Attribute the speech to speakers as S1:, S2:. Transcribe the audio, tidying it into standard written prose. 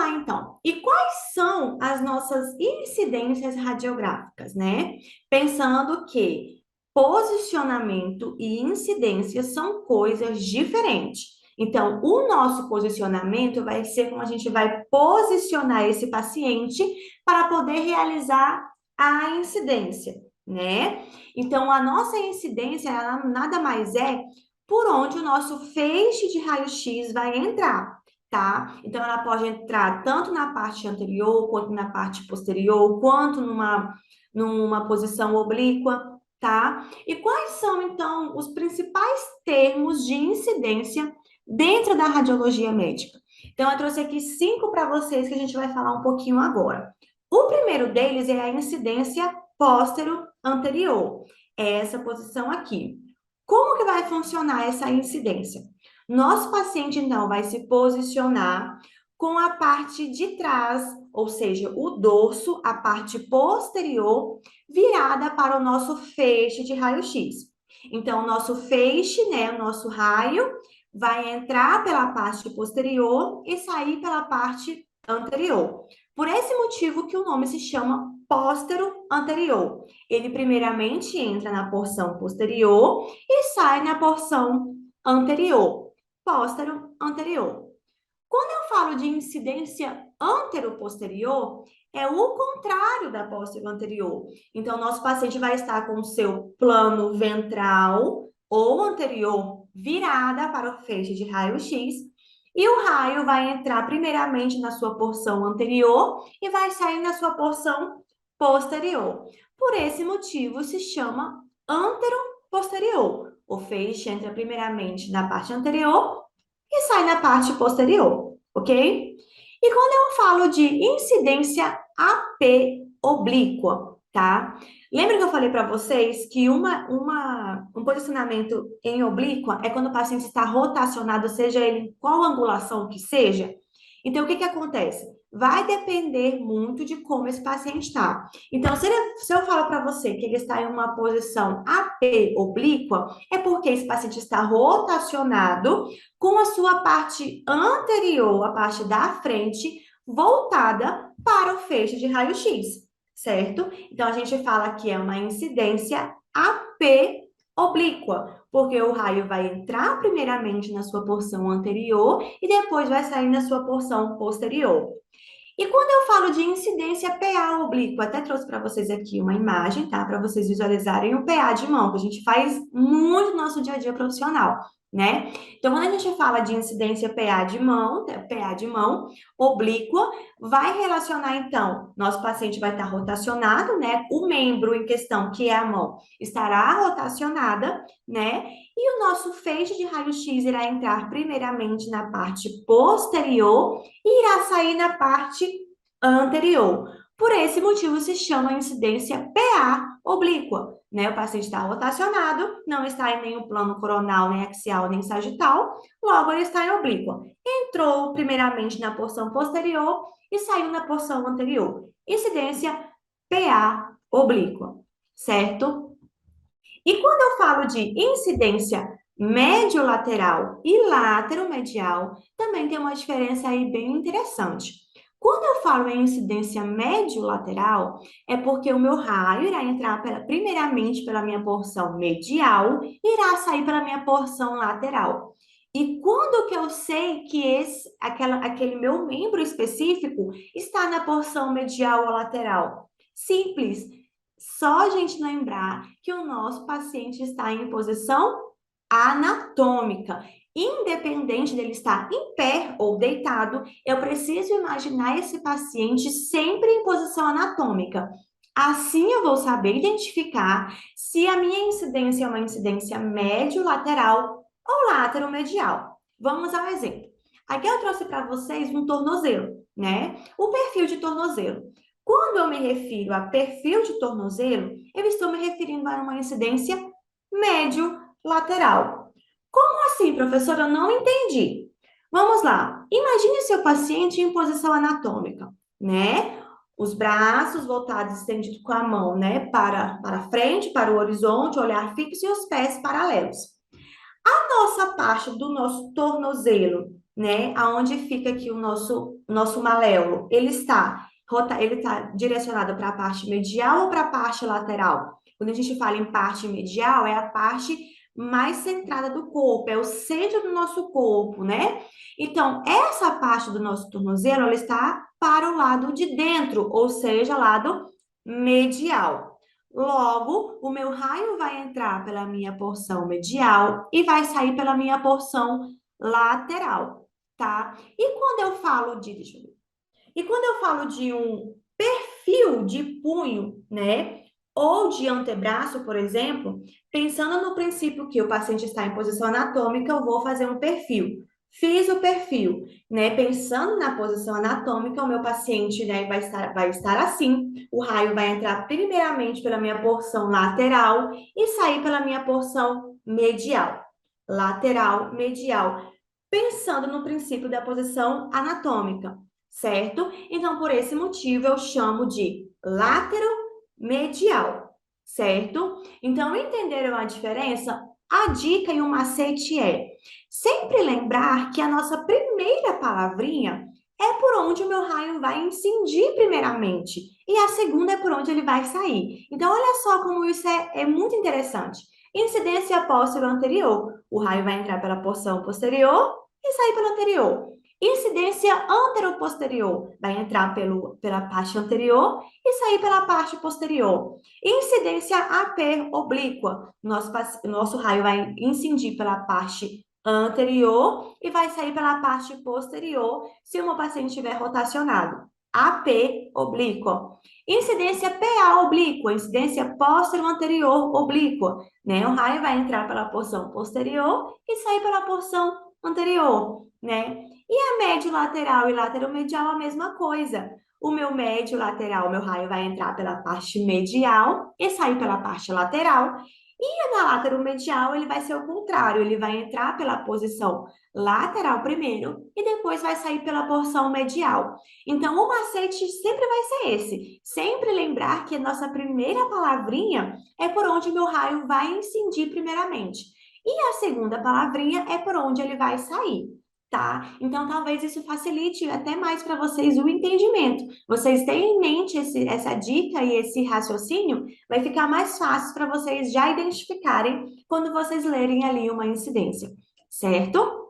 S1: lá, então. E quais são as nossas incidências radiográficas, né? Pensando que posicionamento e incidência são coisas diferentes. Então, o nosso posicionamento vai ser como a gente vai posicionar esse paciente para poder realizar a incidência, né? Então, a nossa incidência, ela nada mais é por onde o nosso feixe de raio-x vai entrar, tá? Então, ela pode entrar tanto na parte anterior, quanto na parte posterior, quanto numa posição oblíqua, tá? E quais são, então, os principais termos de incidência dentro da radiologia médica? Então, eu trouxe aqui 5 para vocês que a gente vai falar um pouquinho agora. O primeiro deles é a incidência póstero-anterior. É essa posição aqui. Como que vai funcionar essa incidência? Nosso paciente, então, vai se posicionar com a parte de trás, ou seja, o dorso, a parte posterior, virada para o nosso feixe de raio-x. Então, o nosso feixe, né, o nosso raio, vai entrar pela parte posterior e sair pela parte anterior. Por esse motivo que o nome se chama póstero anterior. Ele primeiramente entra na porção posterior e sai na porção anterior. Póstero anterior. Quando eu falo de incidência antero-posterior, é o contrário da póstero anterior. Então, nosso paciente vai estar com o seu plano ventral ou anterior virada para o feixe de raio-x, e o raio vai entrar primeiramente na sua porção anterior e vai sair na sua porção posterior. Por esse motivo, se chama antero-posterior. O feixe entra primeiramente na parte anterior e sai na parte posterior, ok? E quando eu falo de incidência AP oblíqua, tá? Lembra que eu falei para vocês que um posicionamento em oblíqua é quando o paciente está rotacionado, seja ele em qual angulação que seja? Então, o que que acontece? Vai depender muito de como esse paciente está. Então, se eu falo para você que ele está em uma posição AP oblíqua, é porque esse paciente está rotacionado com a sua parte anterior, a parte da frente, voltada para o feixe de raio-x, certo? Então, a gente fala que é uma incidência AP oblíqua, porque o raio vai entrar primeiramente na sua porção anterior e depois vai sair na sua porção posterior. E quando eu falo de incidência PA oblíqua, até trouxe para vocês aqui uma imagem, tá? Para vocês visualizarem o PA de mão, que a gente faz muito no nosso dia a dia profissional, né? Então, quando a gente fala de incidência PA de mão, PA de mão, oblíqua, vai relacionar, então, nosso paciente vai estar rotacionado, né? O membro em questão, que é a mão, estará rotacionada, né? E o nosso feixe de raio-x irá entrar primeiramente na parte posterior e irá sair na parte anterior. Por esse motivo se chama incidência PA oblíqua, né? O paciente está rotacionado, não está em nenhum plano coronal, nem axial, nem sagital, logo ele está em oblíqua. Entrou primeiramente na porção posterior e saiu na porção anterior. Incidência PA oblíqua, certo? E quando eu falo de incidência médio-lateral e lateral-medial, também tem uma diferença aí bem interessante. Quando eu falo em incidência médio-lateral, é porque o meu raio irá entrar primeiramente pela minha porção medial e irá sair pela minha porção lateral. E quando que eu sei que aquele meu membro específico está na porção medial ou lateral? Simples. Só a gente lembrar que o nosso paciente está em posição anatômica. Independente dele estar em pé ou deitado, eu preciso imaginar esse paciente sempre em posição anatômica. Assim eu vou saber identificar se a minha incidência é uma incidência médio-lateral ou lateral-medial. Vamos ao exemplo. Aqui eu trouxe para vocês um tornozelo, né? O perfil de tornozelo. Quando eu me refiro a perfil de tornozelo, eu estou me referindo a uma incidência médio-lateral. Como assim, professora? Eu não entendi. Vamos lá. Imagine seu paciente em posição anatômica, né? Os braços voltados, estendidos com a mão, né? Para frente, para o horizonte, olhar fixo e os pés paralelos. A nossa parte do nosso tornozelo né? Aonde fica aqui o nosso maléolo? Ele está direcionado para a parte medial ou para a parte lateral? Quando a gente fala em parte medial, é a parte mais centrada do corpo, é o centro do nosso corpo, né? Então, essa parte do nosso tornozelo, ela está para o lado de dentro, ou seja, lado medial. Logo, o meu raio vai entrar pela minha porção medial e vai sair pela minha porção lateral, tá? E quando eu falo de um perfil de punho, né? Ou de antebraço, por exemplo, pensando no princípio que o paciente está em posição anatômica, eu vou fazer um perfil. Fiz o perfil, né? Pensando na posição anatômica, o meu paciente, né, vai estar assim. O raio vai entrar primeiramente pela minha porção lateral e sair pela minha porção medial. Lateral, medial. Pensando no princípio da posição anatômica, certo? Então, por esse motivo, eu chamo de látero-medial, certo? Então, entenderam a diferença? A dica e o macete é sempre lembrar que a nossa primeira palavrinha é por onde o meu raio vai incidir primeiramente, e a segunda é por onde ele vai sair. Então, olha só como isso é muito interessante. Incidência póstero-anterior. O raio vai entrar pela porção posterior e sair pelo anterior. Incidência anteroposterior vai entrar pela parte anterior e sair pela parte posterior. Incidência AP oblíqua, nosso raio vai incidir pela parte anterior e vai sair pela parte posterior se o meu paciente estiver rotacionado. AP oblíqua. Incidência PA oblíqua, incidência póstero-anterior oblíqua, né? O raio vai entrar pela porção posterior e sair pela porção anterior, né? E a médio lateral e lateromedial a mesma coisa. O meu médio lateral, meu raio vai entrar pela parte medial e sair pela parte lateral. E na lateromedial ele vai ser o contrário, ele vai entrar pela posição lateral primeiro e depois vai sair pela porção medial. Então o macete sempre vai ser esse, sempre lembrar que a nossa primeira palavrinha é por onde meu raio vai incidir primeiramente. E a segunda palavrinha é por onde ele vai sair, tá? Então, talvez isso facilite até mais para vocês o entendimento. Vocês têm em mente essa dica e esse raciocínio, vai ficar mais fácil para vocês já identificarem quando vocês lerem ali uma incidência, certo?